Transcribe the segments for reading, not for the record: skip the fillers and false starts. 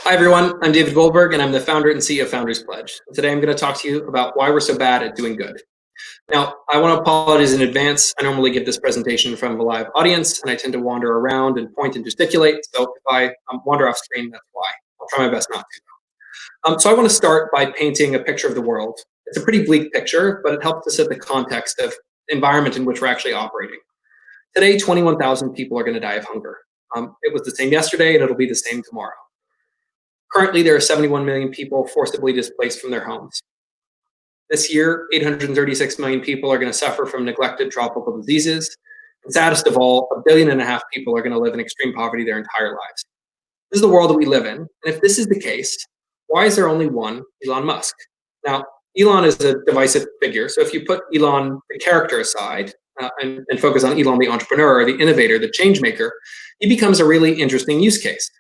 Hi, everyone. I'm David Goldberg, and I'm the founder and CEO of Founders Pledge. Today, I'm going to talk to you about why we're so bad at doing good. Now, I want to apologize in advance. I normally give this presentation in front of a live audience, and I tend to wander around and point and gesticulate. So if I wander off screen, that's why. I'll try my best not to. So I want to start by painting a picture of the world. It's a pretty bleak picture, but it helps to set the context of the environment in which we're actually operating. Today, 21,000 people are going to die of hunger. It was the same yesterday, and it'll be the same tomorrow. Currently, there are 71 million people forcibly displaced from their homes. This year, 836 million people are going to suffer from neglected tropical diseases. And saddest of all, 1.5 billion people are going to live in extreme poverty their entire lives. This is the world that we live in. And if this is the case, why is there only one Elon Musk? Now, Elon is a divisive figure. So if you put Elon, the character, aside and focus on Elon, the entrepreneur, the innovator, the change maker, he becomes a really interesting use case.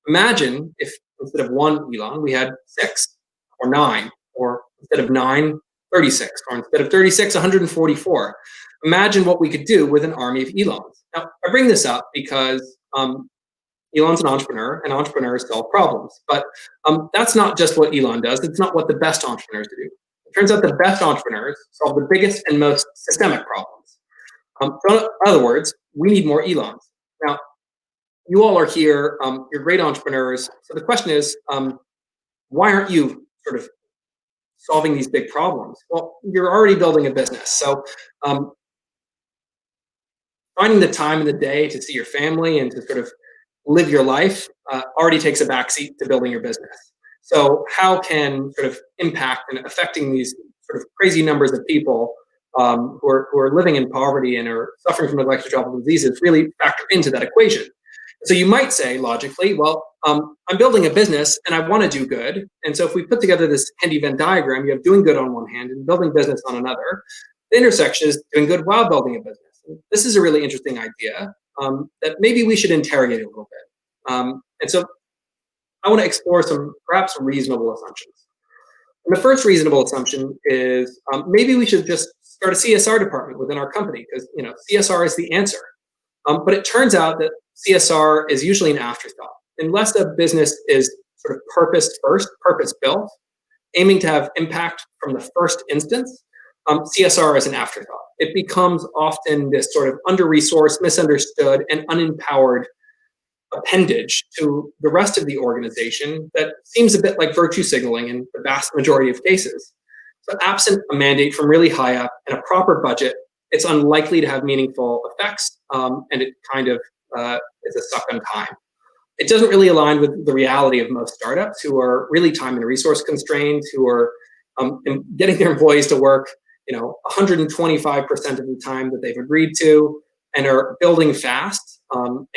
Imagine if instead of one Elon, we had 6 or 9, or instead of 9, 36, or instead of 36, 144. Imagine what we could do with an army of Elons. Now, I bring this up because Elon's an entrepreneur, and entrepreneurs solve problems. But that's not just what Elon does. It's not what the best entrepreneurs do. It turns out the best entrepreneurs solve the biggest and most systemic problems. So in other words, we need more Elons. Now, you all are here, you're great entrepreneurs. So the question is, why aren't you sort of solving these big problems? Well, you're already building a business. So finding the time in the day to see your family and to sort of live your life already takes a backseat to building your business. So how can sort of impact and affecting these sort of crazy numbers of people who are living in poverty and are suffering from neglected tropical diseases really factor into that equation? So you might say logically, well, I'm building a business and I want to do good. And so if we put together this handy Venn diagram, you have doing good on one hand and building business on another. The intersection is doing good while building a business. And this is a really interesting idea that maybe we should interrogate a little bit. And so I want to explore some perhaps reasonable assumptions. And the first reasonable assumption is maybe we should just start a CSR department within our company because CSR is the answer. But it turns out that CSR is usually an afterthought. Unless a business is sort of purpose-built, aiming to have impact from the first instance, CSR is an afterthought. It becomes often this sort of under-resourced, misunderstood, and unempowered appendage to the rest of the organization that seems a bit like virtue signaling in the vast majority of cases. So absent a mandate from really high up and a proper budget, it's unlikely to have meaningful effects, and it kind of is a suck on time. It doesn't really align with the reality of most startups who are really time and resource constrained, who are getting their employees to work 125% of the time that they've agreed to, and are building fast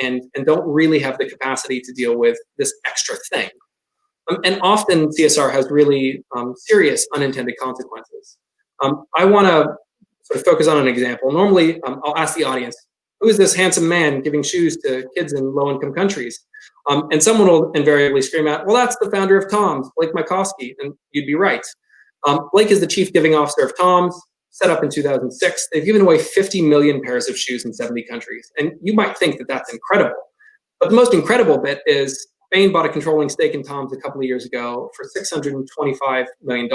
and don't really have the capacity to deal with this extra thing. And often CSR has really serious unintended consequences. I want to sort of focus on an example. Normally, I'll ask the audience, who is this handsome man giving shoes to kids in low-income countries? And someone will invariably scream out, well, that's the founder of Tom's, Blake Mycoskie, and you'd be right. Blake is the chief giving officer of Tom's, set up in 2006. They've given away 50 million pairs of shoes in 70 countries. And you might think that that's incredible. But the most incredible bit is Bain bought a controlling stake in Tom's a couple of years ago for $625 million.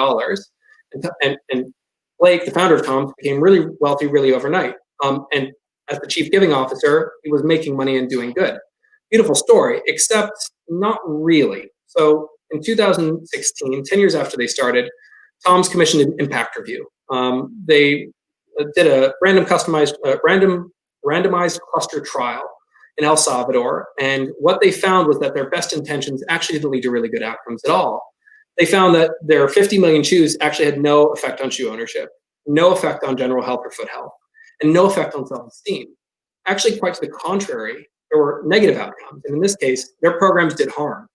And Blake, the founder of Tom's, became really wealthy really overnight. And as the chief giving officer, he was making money and doing good. Beautiful story, except not really. So in 2016, 10 years after they started, Tom's commissioned an impact review. They did a randomized cluster trial in El Salvador, and what they found was that their best intentions actually didn't lead to really good outcomes at all. They found that their 50 million shoes actually had no effect on shoe ownership, no effect on general health or foot health, and no effect on self-esteem. Actually, quite to the contrary, there were negative outcomes. And in this case, their programs did harm.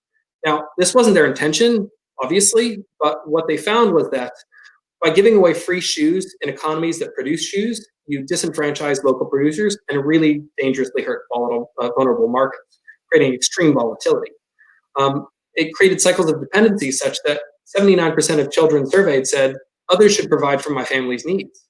Now, this wasn't their intention, obviously, but what they found was that by giving away free shoes in economies that produce shoes, you disenfranchise local producers and really dangerously hurt vulnerable markets, creating extreme volatility. It created cycles of dependency such that 79% of children surveyed said, others should provide for my family's needs.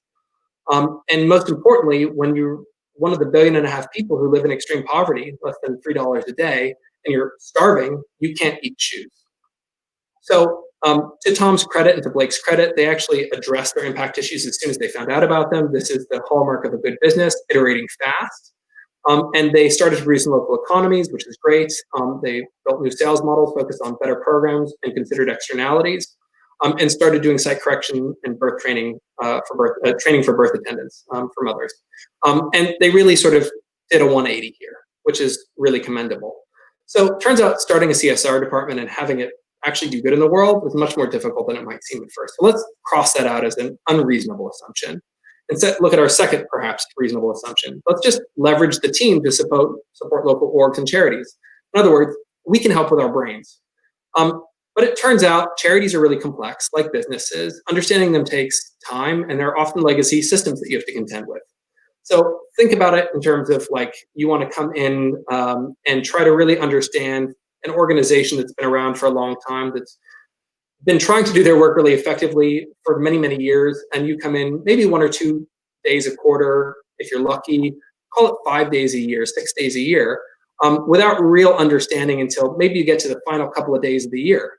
And most importantly, when you're one of the 1.5 billion people who live in extreme poverty, less than $3 a day, and you're starving, you can't eat shoes. So, to Tom's credit and to Blake's credit, they actually addressed their impact issues as soon as they found out about them. This is the hallmark of a good business, iterating fast. And they started to produce in local economies, which is great. They built new sales models focused on better programs and considered externalities, and started doing site correction and birth training training for birth attendants for mothers. And they really sort of did a 180 here, which is really commendable. So it turns out starting a CSR department and having it actually do good in the world is much more difficult than it might seem at first. So let's cross that out as an unreasonable assumption and look at our second, perhaps, reasonable assumption. Let's just leverage the team to support local orgs and charities. In other words, we can help with our brains. But it turns out charities are really complex, like businesses. Understanding them takes time, and there are often legacy systems that you have to contend with. So think about it in terms of like you want to come in and try to really understand an organization that's been around for a long time, that's been trying to do their work really effectively for many, many years, and you come in maybe 1 or 2 days a quarter, if you're lucky, call it 5 days a year, 6 days a year, without real understanding until maybe you get to the final couple of days of the year.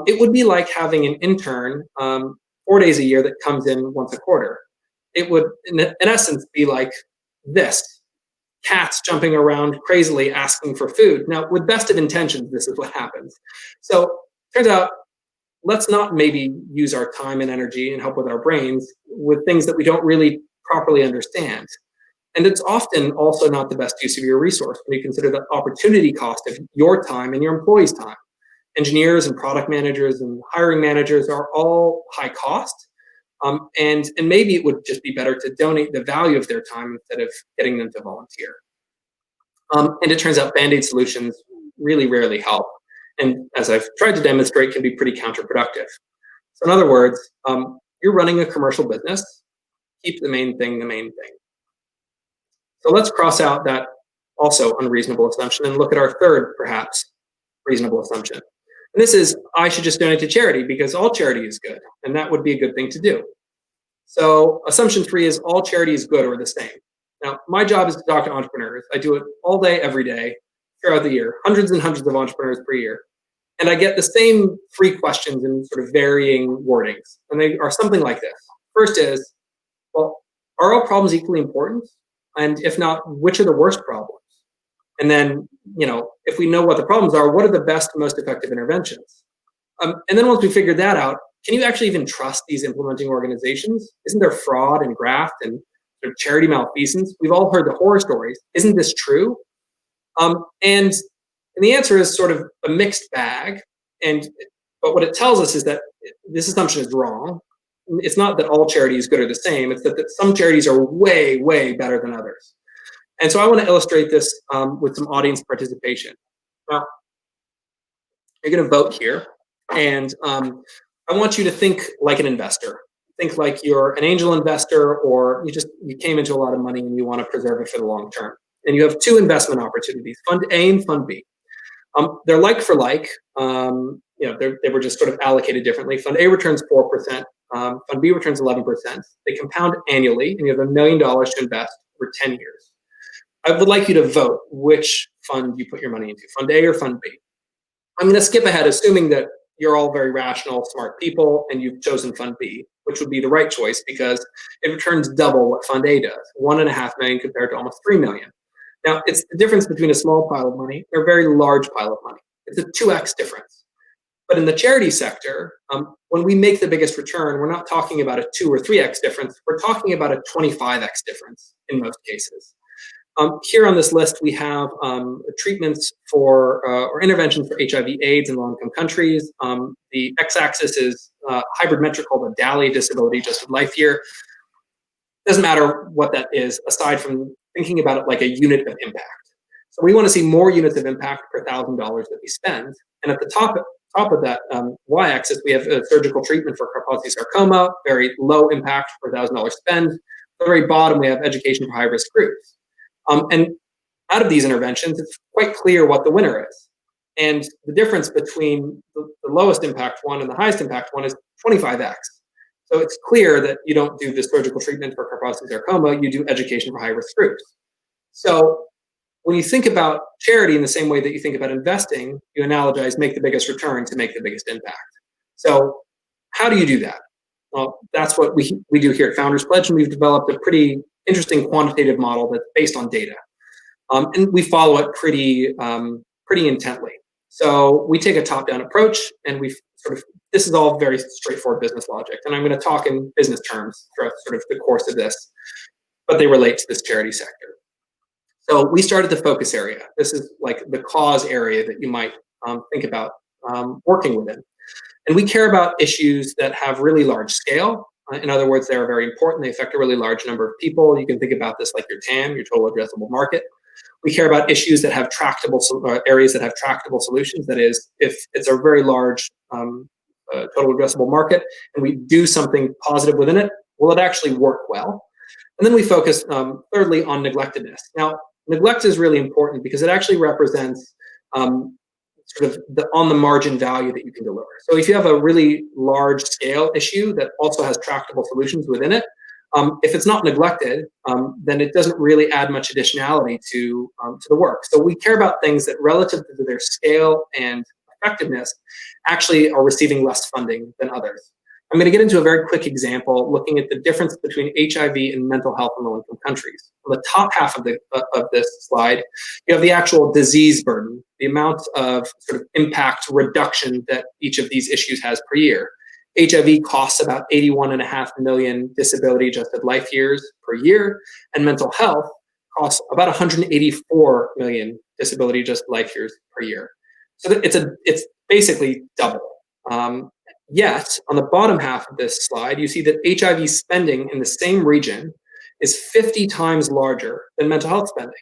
It would be like having an intern 4 days a year that comes in once a quarter. It would, in essence, be like this. Cats jumping around crazily asking for food. Now, with best of intentions, this is what happens. So, turns out, let's not maybe use our time and energy and help with our brains with things that we don't really properly understand. And it's often also not the best use of your resource when you consider the opportunity cost of your time and your employees' time. Engineers and product managers and hiring managers are all high cost. And maybe it would just be better to donate the value of their time instead of getting them to volunteer. And it turns out Band-Aid solutions really rarely help. And as I've tried to demonstrate, can be pretty counterproductive. So in other words, you're running a commercial business, keep the main thing the main thing. So let's cross out that also unreasonable assumption and look at our third, perhaps, reasonable assumption. And this is, I should just donate to charity because all charity is good, and that would be a good thing to do. So assumption 3 is all charity is good or the same. Now, my job is to talk to entrepreneurs. I do it all day, every day, throughout the year, hundreds and hundreds of entrepreneurs per year. And I get the same 3 questions in sort of varying wordings. And they are something like this. First is, well, are all problems equally important? And if not, which are the worst problems? And then, if we know what the problems are, what are the best, most effective interventions? And then once we figured that out, can you actually even trust these implementing organizations? Isn't there fraud and graft and sort of charity malfeasance? We've all heard the horror stories. Isn't this true? And the answer is sort of a mixed bag. But what it tells us is that this assumption is wrong. It's not that all charity is good or the same. It's that some charities are way, way better than others. And so I want to illustrate this with some audience participation. Now, you're going to vote here, and I want you to think like an investor. Think like you're an angel investor, or you came into a lot of money and you want to preserve it for the long term. And you have 2 investment opportunities, Fund A and Fund B. They're like for like. They were just sort of allocated differently. Fund A returns 4%. Fund B returns 11%. They compound annually, and you have $1 million to invest for 10 years. I would like you to vote which fund you put your money into, Fund A or Fund B. I'm going to skip ahead, assuming that you're all very rational, smart people, and you've chosen Fund B, which would be the right choice because it returns double what Fund A does, $1.5 million compared to almost $3 million. Now, it's the difference between a small pile of money or a very large pile of money. It's a 2x difference. But in the charity sector, when we make the biggest return, we're not talking about a 2 or 3x difference. We're talking about a 25x difference in most cases. Here on this list, we have treatments for or interventions for HIV/AIDS in low-income countries. The x-axis is a hybrid metric called a DALY, disability adjusted life year. Doesn't matter what that is, aside from thinking about it like a unit of impact. So we want to see more units of impact per $1,000 that we spend. And at the top of that y-axis, we have a surgical treatment for Kaposi sarcoma, very low impact per $1,000 spend. At the very bottom, we have education for high-risk groups. And out of these interventions, it's quite clear what the winner is. And the difference between the lowest impact one and the highest impact one is 25x. So it's clear that you don't do the surgical treatment for Kaposi sarcoma, you do education for high-risk groups. So when you think about charity in the same way that you think about investing, you analogize make the biggest return to make the biggest impact. So how do you do that? Well, that's what we do here at Founders Pledge, and we've developed a pretty interesting quantitative model that's based on data. And we follow it pretty intently. So we take a top-down approach, and this is all very straightforward business logic. And I'm going to talk in business terms throughout sort of the course of this, but they relate to this charity sector. So we start at the focus area. This is like the cause area that you might think about working within. And we care about issues that have really large scale. In other words, they are very important. They affect a really large number of people. You can think about this like your TAM, your total addressable market. We care about issues that have tractable areas that have tractable solutions. That is, if it's a very large total addressable market and we do something positive within it, will it actually work well? And then we focus thirdly on neglectedness. Now, neglect is really important because it actually represents sort of the on the margin value that you can deliver. So if you have a really large scale issue that also has tractable solutions within it, if it's not neglected, then it doesn't really add much additionality to the work. So we care about things that relative to their scale and effectiveness actually are receiving less funding than others. I'm going to get into a very quick example looking at the difference between HIV and mental health in low-income countries. On the top half of this slide, you have the actual disease burden, the amount of sort of impact reduction that each of these issues has per year. HIV costs about 81.5 million disability-adjusted life years per year, and mental health costs about 184 million disability-adjusted life years per year. So it's basically double. Yet, on the bottom half of this slide, you see that HIV spending in the same region is 50 times larger than mental health spending.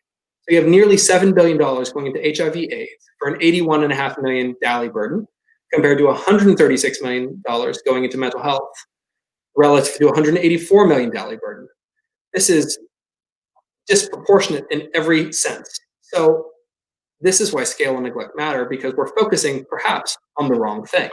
So you have nearly $7 billion going into HIV/AIDS for an 81.5 million DALY burden, compared to $136 million going into mental health, relative to $184 million DALY burden. This is disproportionate in every sense. So this is why scale and neglect matter, because we're focusing perhaps on the wrong thing.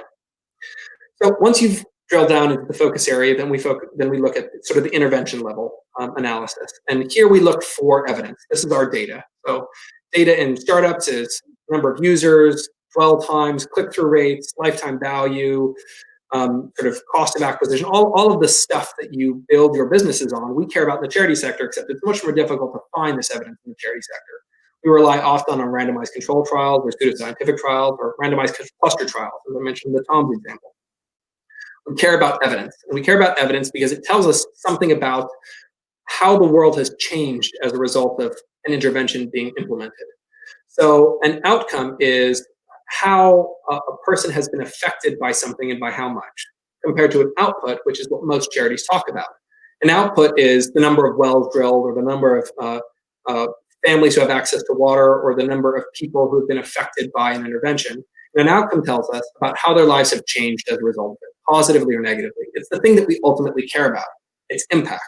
So once you've drilled down into the focus area, then we look at sort of the intervention level analysis. And here we look for evidence. This is our data. So data in startups is number of users, dwell times, click-through rates, lifetime value, sort of cost of acquisition, all of the stuff that you build your businesses on. We care about in the charity sector, except it's much more difficult to find this evidence in the charity sector. We rely often on randomized control trials or pseudoscientific trials or randomized cluster trials, as I mentioned in the Tom's example. We care about evidence. And we care about evidence because it tells us something about how the world has changed as a result of an intervention being implemented. So an outcome is how a person has been affected by something and by how much, compared to an output, which is what most charities talk about. An output is the number of wells drilled, or the number of families who have access to water, or the number of people who have been affected by an intervention. And an outcome tells us about how their lives have changed as a result of it, positively or negatively. It's the thing that we ultimately care about. It's impact.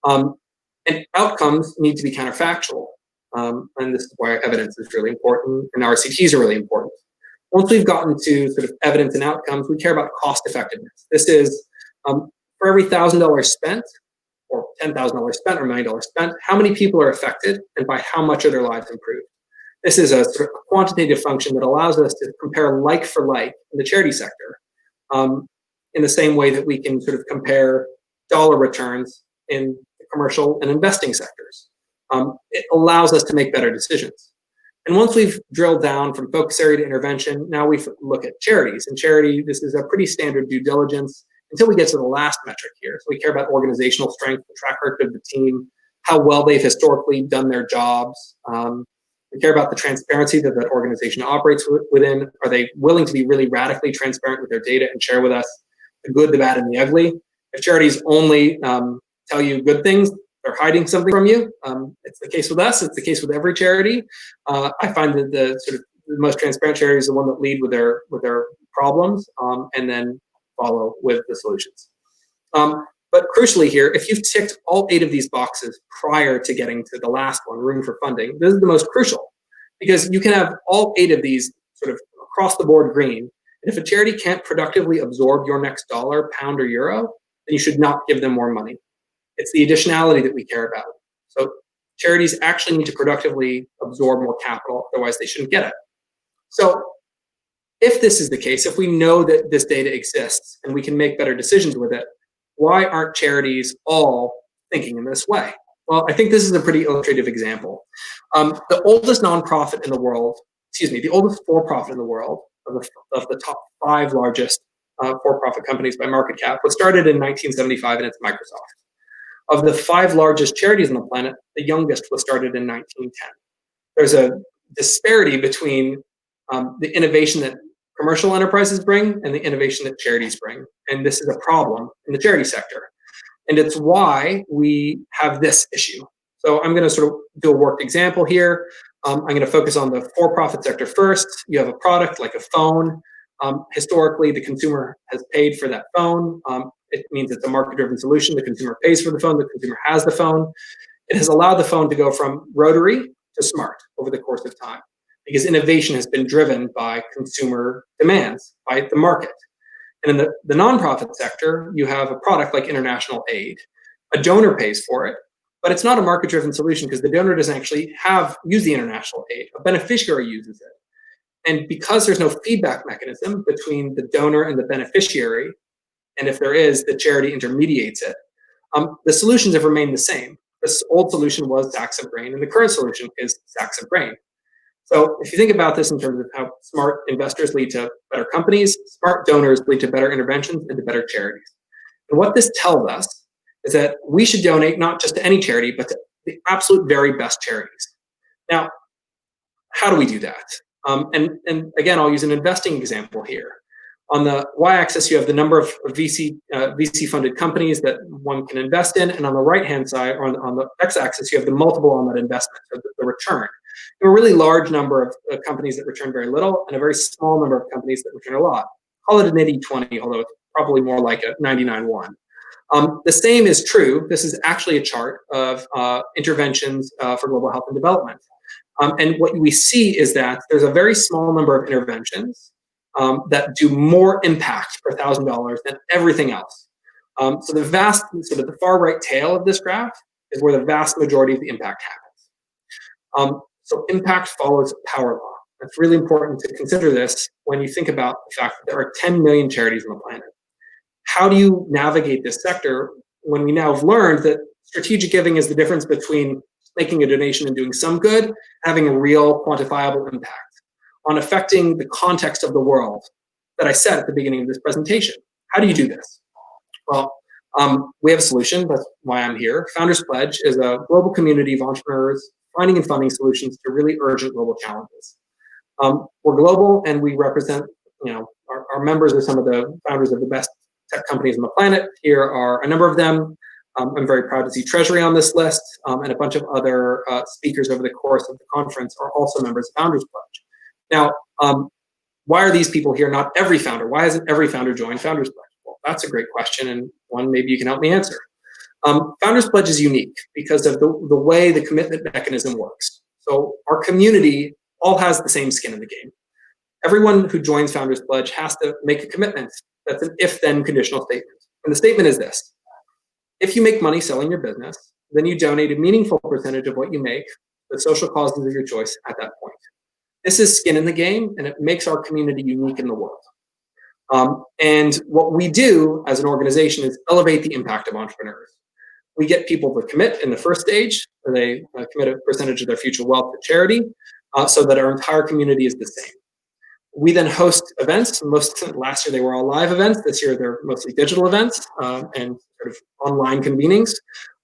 And outcomes need to be counterfactual. And this is why evidence is really important, and RCTs are really important. Once we've gotten to sort of evidence and outcomes, we care about cost effectiveness. This is for every $1,000 spent, or $10,000 spent, or $1 million spent, how many people are affected, and by how much are their lives improved? This is a sort of quantitative function that allows us to compare like for like in the charity sector, in the same way that we can sort of compare dollar returns in the commercial and investing sectors. It allows us to make better decisions. And once we've drilled down from focus area to intervention, now we look at charities. And charity, this is a pretty standard due diligence until we get to the last metric here. So we care about organizational strength, the track record of the team, how well they've historically done their jobs. We care about the transparency that that organization operates within. Are they willing to be really radically transparent with their data and share with us the good, the bad, and the ugly? If charities only tell you good things, they're hiding something from you. It's the case with us. It's the case with every charity. I find that the sort of the most transparent charity is the one that lead with their problems and then follow with the solutions. But crucially here, if you've ticked all 8 of these boxes prior to getting to the last one, room for funding, this is the most crucial, because you can have all 8 of these sort of across the board green. And if a charity can't productively absorb your next dollar, pound, or euro, then you should not give them more money. It's the additionality that we care about. So charities actually need to productively absorb more capital, otherwise they shouldn't get it. So if this is the case, if we know that this data exists and we can make better decisions with it, why aren't charities all thinking in this way? Well, I think this is a pretty illustrative example. The oldest nonprofit in the world, the oldest for-profit in the world, of the top 5 largest for-profit companies by market cap, was started in 1975, and it's Microsoft. Of the 5 largest charities on the planet, the youngest was started in 1910. There's a disparity between the innovation that commercial enterprises bring and the innovation that charities bring. And this is a problem in the charity sector. And it's why we have this issue. So I'm going to sort of do a worked example here. I'm going to focus on the for-profit sector first. You have a product like a phone. Historically, the consumer has paid for that phone. It means it's a market-driven solution. The consumer pays for the phone. The consumer has the phone. It has allowed the phone to go from rotary to smart over the course of time, because innovation has been driven by consumer demands, by the market. And in the nonprofit sector, you have a product like international aid. A donor pays for it, but it's not a market-driven solution because the donor doesn't actually use the international aid. A beneficiary uses it. And because there's no feedback mechanism between the donor and the beneficiary, and if there is, the charity intermediates it, the solutions have remained the same. This old solution was sacks of grain, and the current solution is sacks of grain. So if you think about this in terms of how smart investors lead to better companies, smart donors lead to better interventions and to better charities. And what this tells us is that we should donate not just to any charity, but to the absolute very best charities. Now, how do we do that? And again, I'll use an investing example here. On the y-axis, you have the number of VC-funded companies that one can invest in, and on the right-hand side, or on the x-axis, you have the multiple on that investment, so the return. There are a really large number of companies that return very little, and a very small number of companies that return a lot. Call it an 80-20, although it's probably more like a 99-1. The same is true. This is actually a chart of interventions for global health and development. And what we see is that there's a very small number of interventions that do more impact per $1,000 than everything else. So the far right tail of this graph is where the vast majority of the impact happens. So impact follows power law. It's really important to consider this when you think about the fact that there are 10 million charities on the planet. How do you navigate this sector when we now have learned that strategic giving is the difference between making a donation and doing some good, having a real quantifiable impact on affecting the context of the world that I said at the beginning of this presentation? How do you do this? Well, we have a solution. That's why I'm here. Founders Pledge is a global community of entrepreneurs finding and funding solutions to really urgent global challenges. We're global, and we represent, our members are some of the founders of the best tech companies on the planet. Here are a number of them. I'm very proud to see Treasury on this list, and a bunch of other speakers over the course of the conference are also members of Founders Pledge. Now, why are these people here? Not every founder. Why hasn't every founder joined Founders Pledge? Well, that's a great question, and one maybe you can help me answer. Founders Pledge is unique because of the way the commitment mechanism works. So our community all has the same skin in the game. Everyone who joins Founders Pledge has to make a commitment. That's an if-then conditional statement. And the statement is this: if you make money selling your business, then you donate a meaningful percentage of what you make to social causes of your choice at that point. This is skin in the game, and it makes our community unique in the world. And what we do as an organization is elevate the impact of entrepreneurs. We get people to commit in the first stage, where they commit a percentage of their future wealth to charity, so that our entire community is the same. We then host events. Last year they were all live events. This year they're mostly digital events and sort of online convenings.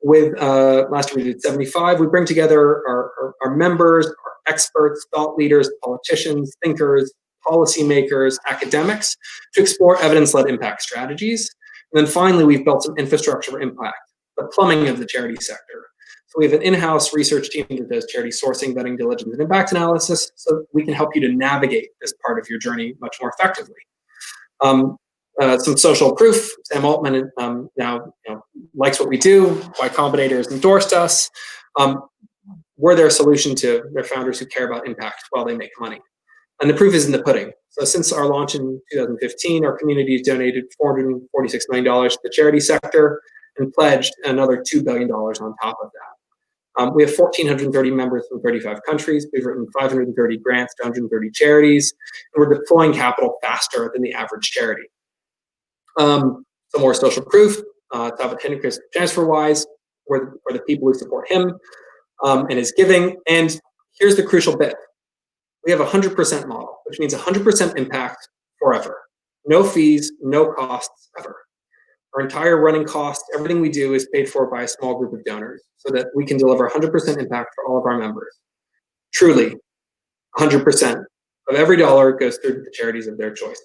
Last year we did 75. We bring together our members, our experts, thought leaders, politicians, thinkers, policymakers, academics to explore evidence-led impact strategies. And then finally, we've built some infrastructure for impact, the plumbing of the charity sector. So we have an in-house research team that does charity sourcing, vetting, diligence, and impact analysis, so we can help you to navigate this part of your journey much more effectively. Some social proof. Sam Altman now likes what we do. Y Combinator has endorsed us. We're their solution to their founders who care about impact while they make money. And the proof is in the pudding. So since our launch in 2015, our community has donated $446 million to the charity sector and pledged another $2 billion on top of that. We have 1,430 members from 35 countries. We've written 530 grants to 130 charities, and we're deploying capital faster than the average charity. Some more social proof. David Goldberg, TransferWise, for the people who support him and his giving. And here's the crucial bit. We have a 100% model, which means 100% impact forever. No fees, no costs ever. Our entire running costs, everything we do is paid for by a small group of donors so that we can deliver 100% impact for all of our members. Truly, 100% of every dollar goes through to the charities of their choice.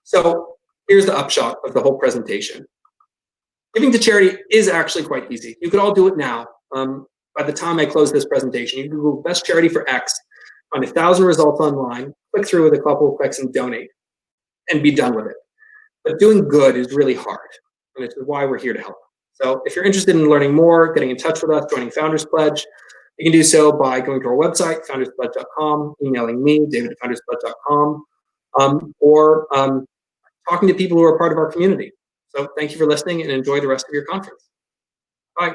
So here's the upshot of the whole presentation. Giving to charity is actually quite easy. You could all do it now. By the time I close this presentation, you can Google best charity for X, find 1,000 results online, click through with a couple of clicks and donate, and be done with it. But doing good is really hard, and it's why we're here to help. So if you're interested in learning more, getting in touch with us, joining Founders Pledge, you can do so by going to our website, founderspledge.com, emailing me, david@founderspledge.com, or talking to people who are part of our community. So thank you for listening and enjoy the rest of your conference. Bye.